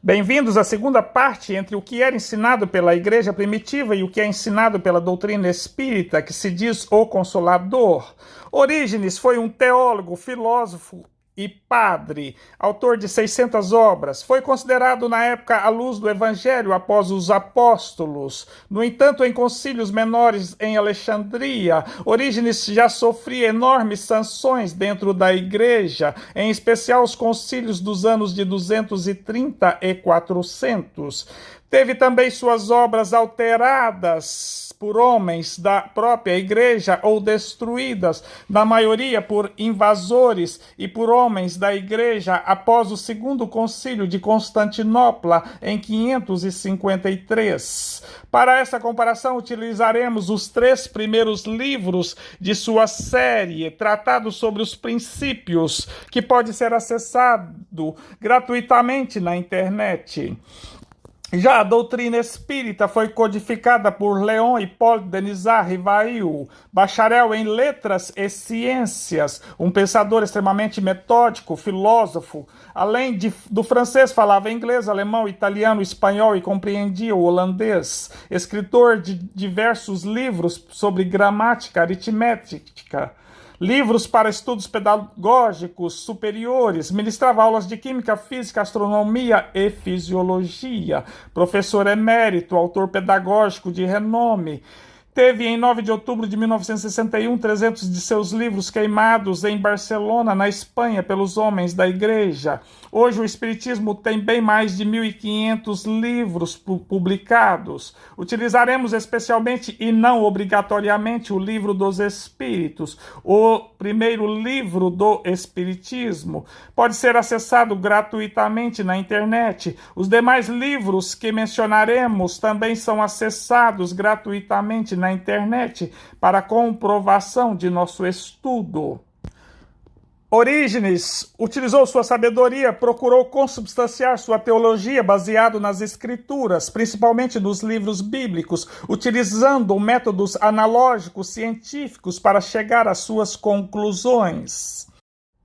Bem-vindos à segunda parte entre o que era ensinado pela Igreja Primitiva e o que é ensinado pela doutrina espírita, que se diz o Consolador. Orígenes foi um teólogo, filósofo e padre, autor de 600 obras. Foi considerado na época a luz do Evangelho após os apóstolos. No entanto, em concílios menores em Alexandria, Orígenes já sofria enormes sanções dentro da igreja, em especial os concílios dos anos de 230 e 400. Teve também suas obras alteradas por homens da própria igreja ou destruídas, na maioria por invasores e por homens da igreja após o segundo concílio de Constantinopla em 553. Para essa comparação, utilizaremos os 3 primeiros livros de sua série, tratados sobre os princípios, que pode ser acessado gratuitamente na internet. Já a doutrina espírita foi codificada por Léon Hippolyte Denisard Rivail, bacharel em letras e ciências, um pensador extremamente metódico, filósofo. Além do francês, falava inglês, alemão, italiano, espanhol e compreendia o holandês. Escritor de diversos livros sobre gramática, aritmética, livros para estudos pedagógicos superiores, ministrava aulas de química, física, astronomia e fisiologia. Professor emérito, autor pedagógico de renome. Teve, em 9 de outubro de 1961, 300 de seus livros queimados em Barcelona, na Espanha, pelos homens da igreja. Hoje o Espiritismo tem bem mais de 1.500 livros publicados. Utilizaremos especialmente e não obrigatoriamente o Livro dos Espíritos, o primeiro livro do Espiritismo. Pode ser acessado gratuitamente na internet. Os demais livros que mencionaremos também são acessados gratuitamente na internet para comprovação de nosso estudo. Orígenes utilizou sua sabedoria, procurou consubstanciar sua teologia baseado nas escrituras, principalmente nos livros bíblicos, utilizando métodos analógicos científicos para chegar às suas conclusões.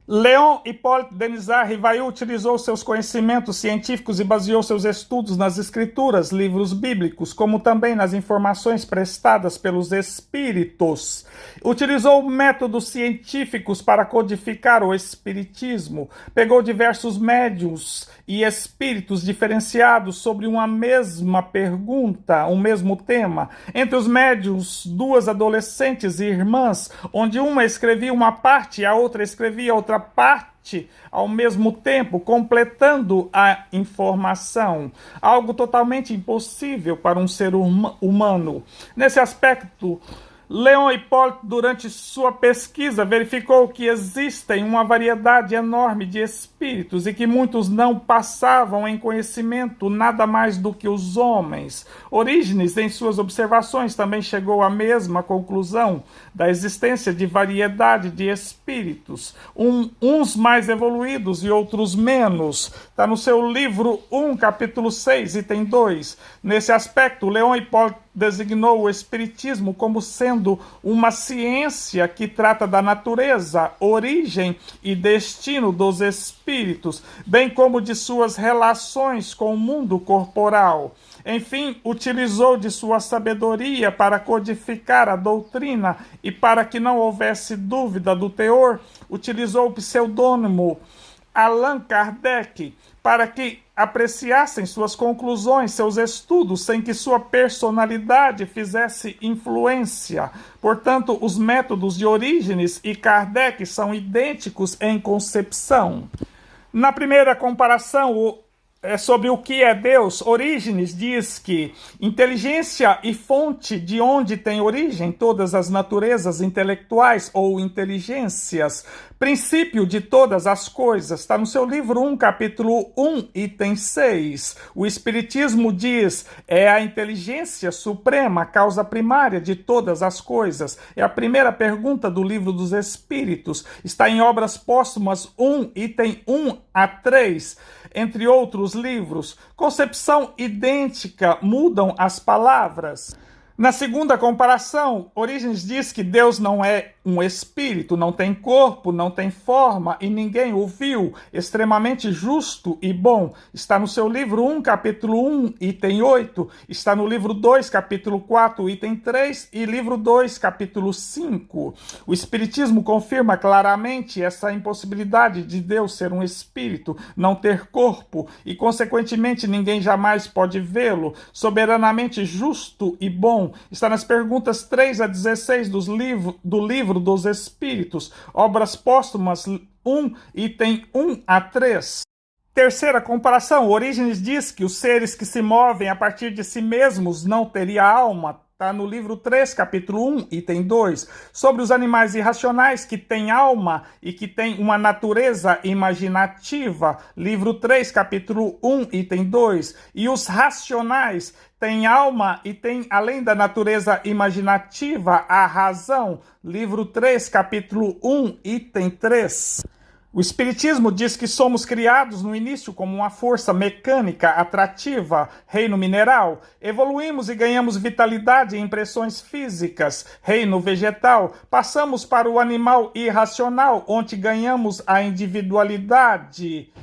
Léon Hippolyte Denisard Rivail utilizou seus conhecimentos científicos e baseou seus estudos nas escrituras, livros bíblicos, como também nas informações prestadas pelos espíritos. Utilizou métodos científicos para codificar o espiritismo. Pegou diversos médiuns e espíritos diferenciados sobre uma mesma pergunta, um mesmo tema. Entre os médiuns, 2 adolescentes e irmãs, onde uma escrevia uma parte e a outra escrevia outra parte ao mesmo tempo, completando a informação. Algo totalmente impossível para um ser humano. Nesse aspecto, Léon Hippolyte, durante sua pesquisa, verificou que existem uma variedade enorme de espíritos e que muitos não passavam em conhecimento nada mais do que os homens. Orígenes, em suas observações, também chegou à mesma conclusão da existência de variedade de espíritos, uns mais evoluídos e outros menos. Está no seu livro 1, capítulo 6, item 2. Nesse aspecto, Léon Hippolyte designou o espiritismo como sendo uma ciência que trata da natureza, origem e destino dos espíritos, bem como de suas relações com o mundo corporal. Enfim, utilizou de sua sabedoria para codificar a doutrina e, para que não houvesse dúvida do teor, utilizou o pseudônimo Allan Kardec para que apreciassem suas conclusões, seus estudos, sem que sua personalidade fizesse influência. Portanto, os métodos de Orígenes e Kardec são idênticos em concepção. Na primeira comparação, sobre o que é Deus, Orígenes diz que inteligência e fonte de onde tem origem todas as naturezas intelectuais ou inteligências, princípio de todas as coisas, está no seu livro 1, capítulo 1, item 6. O Espiritismo diz, é a inteligência suprema, causa primária de todas as coisas. É a primeira pergunta do Livro dos Espíritos. Está em Obras Póstumas 1, item 1 a 3, entre outros livros. Concepção idêntica, mudam as palavras. Na segunda comparação, Orígenes diz que Deus não é um espírito, não tem corpo, não tem forma e ninguém o viu, extremamente justo e bom. Está no seu livro 1, capítulo 1, item 8, está no livro 2, capítulo 4, item 3 e livro 2, capítulo 5. O Espiritismo confirma claramente essa impossibilidade de Deus ser um espírito, não ter corpo e, consequentemente, ninguém jamais pode vê-lo, soberanamente justo e bom. Está nas perguntas 3 a 16 do livro dos Espíritos, Obras Póstumas 1, item 1 a 3. Terceira comparação, Orígenes diz que os seres que se movem a partir de si mesmos não teriam alma. Está no livro 3, capítulo 1, item 2. Sobre os animais irracionais que têm alma e que têm uma natureza imaginativa. Livro 3, capítulo 1, item 2. E os racionais têm alma e têm, além da natureza imaginativa, a razão. Livro 3, capítulo 1, item 3. O Espiritismo diz que somos criados no início como uma força mecânica atrativa, reino mineral. Evoluímos e ganhamos vitalidade e impressões físicas, reino vegetal. Passamos para o animal irracional, onde ganhamos a individualidade.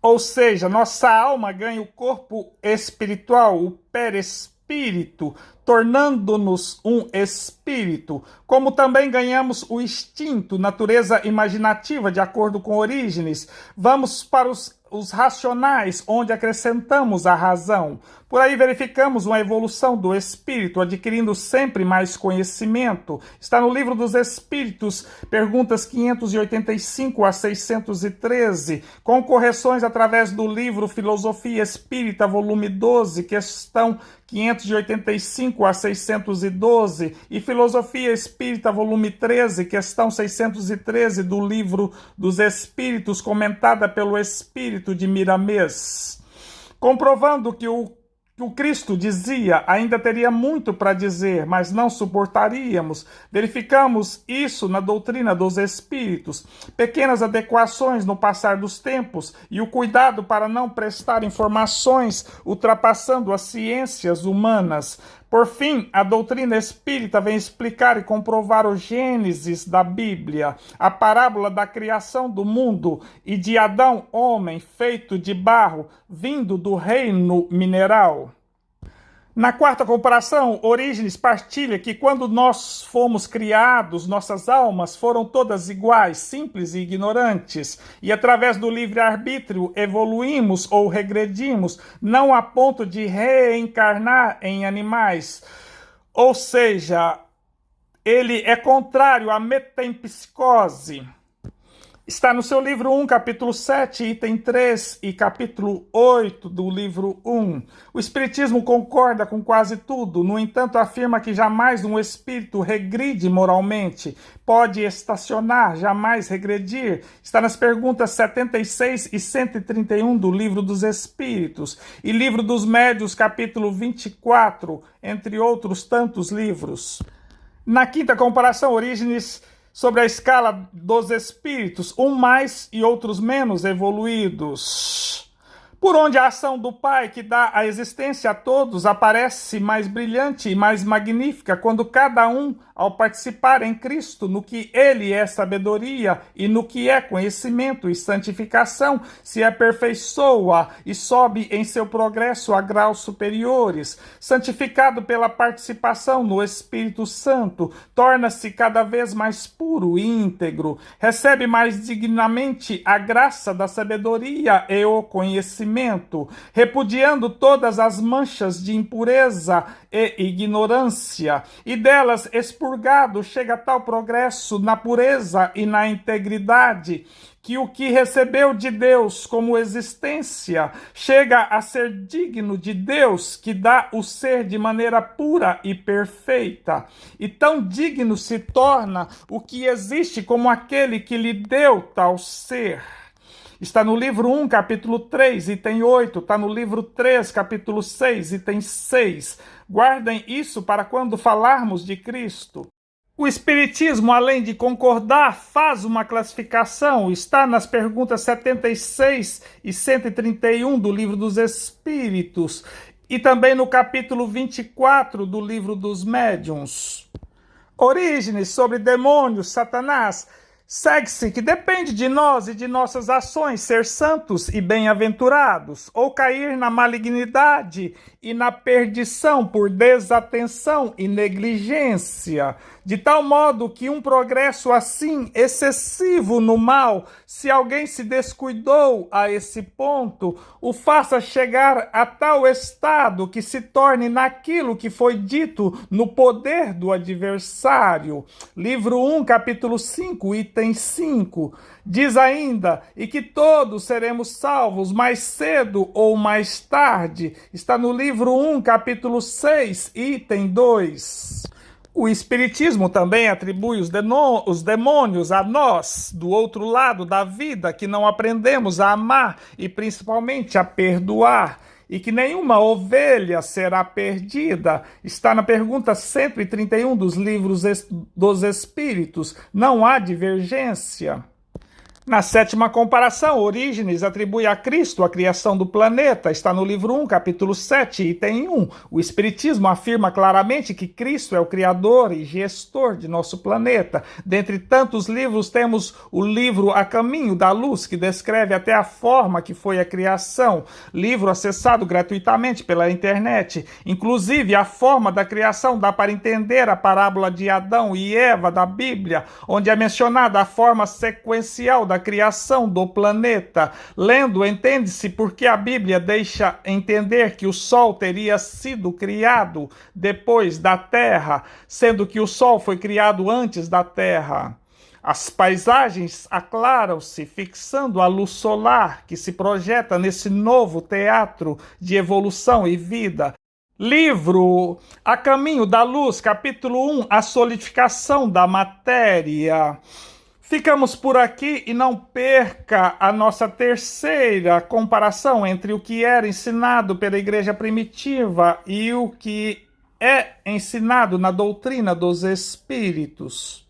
Ou seja, nossa alma ganha o corpo espiritual, o perespírito, tornando-nos um espírito, como também ganhamos o instinto, natureza imaginativa, de acordo com Orígenes. Vamos para os racionais, onde acrescentamos a razão. Por aí verificamos uma evolução do espírito, adquirindo sempre mais conhecimento. Está no livro dos Espíritos, perguntas 585 a 613, com correções através do livro Filosofia Espírita, volume 12, questão 585 a 612, e Filosofia Espírita, volume 13, questão 613 do livro dos Espíritos, comentada pelo Espírito de Miramês. Comprovando que o Cristo dizia, ainda teria muito para dizer, mas não suportaríamos. Verificamos isso na doutrina dos Espíritos. Pequenas adequações no passar dos tempos e o cuidado para não prestar informações ultrapassando as ciências humanas. Por fim, a doutrina espírita vem explicar e comprovar o Gênesis da Bíblia, a parábola da criação do mundo e de Adão, homem, feito de barro, vindo do reino mineral. Na quarta comparação, Orígenes partilha que quando nós fomos criados, nossas almas foram todas iguais, simples e ignorantes, e através do livre-arbítrio evoluímos ou regredimos, não a ponto de reencarnar em animais. Ou seja, ele é contrário à metempsicose. Está no seu livro 1, capítulo 7, item 3 e capítulo 8 do livro 1. O Espiritismo concorda com quase tudo, no entanto afirma que jamais um espírito regride moralmente, pode estacionar, jamais regredir. Está nas perguntas 76 e 131 do livro dos Espíritos e livro dos Médiuns, capítulo 24, entre outros tantos livros. Na quinta comparação, Orígenes sobre a escala dos espíritos, um mais e outros menos evoluídos. Por onde a ação do Pai, que dá a existência a todos, aparece mais brilhante e mais magnífica quando cada um, ao participar em Cristo, no que Ele é sabedoria e no que é conhecimento e santificação, se aperfeiçoa e sobe em seu progresso a graus superiores. Santificado pela participação no Espírito Santo, torna-se cada vez mais puro e íntegro, recebe mais dignamente a graça da sabedoria e o conhecimento, repudiando todas as manchas de impureza e ignorância, e delas expurgado, chega a tal progresso na pureza e na integridade, que o que recebeu de Deus como existência chega a ser digno de Deus, que dá o ser de maneira pura e perfeita. E tão digno se torna o que existe como aquele que lhe deu tal ser. Está no livro 1, capítulo 3, item 8. Está no livro 3, capítulo 6, item 6. Guardem isso para quando falarmos de Cristo. O Espiritismo, além de concordar, faz uma classificação. Está nas perguntas 76 e 131 do Livro dos Espíritos. e também no capítulo 24 do livro dos Médiuns. Orígenes sobre demônios, Satanás, segue-se que depende de nós e de nossas ações ser santos e bem-aventurados, ou cair na malignidade e na perdição por desatenção e negligência, de tal modo que um progresso assim excessivo no mal, se alguém se descuidou a esse ponto, o faça chegar a tal estado que se torne naquilo que foi dito no poder do adversário. Livro 1, capítulo 5, item 5, diz ainda, e que todos seremos salvos mais cedo ou mais tarde. Está no livro 1, capítulo 6, item 2. O Espiritismo também atribui os demônios a nós, do outro lado da vida, que não aprendemos a amar e principalmente a perdoar, e que nenhuma ovelha será perdida. Está na pergunta 131 dos livros dos Espíritos. Não há divergência. Na sétima comparação, Orígenes atribui a Cristo a criação do planeta. Está no livro 1, capítulo 7, item 1. O Espiritismo afirma claramente que Cristo é o criador e gestor de nosso planeta. Dentre tantos livros, temos o livro A Caminho da Luz, que descreve até a forma que foi a criação. Livro acessado gratuitamente pela internet. Inclusive, a forma da criação dá para entender a parábola de Adão e Eva da Bíblia, onde é mencionada a forma sequencial da criação do planeta. Lendo, entende-se porque a Bíblia deixa entender que o Sol teria sido criado depois da Terra, sendo que o Sol foi criado antes da Terra. As paisagens aclaram-se, fixando a luz solar que se projeta nesse novo teatro de evolução e vida. Livro A Caminho da Luz, capítulo 1, A Solidificação da Matéria. Ficamos por aqui e não perca a nossa terceira comparação entre o que era ensinado pela igreja primitiva e o que é ensinado na doutrina dos espíritos.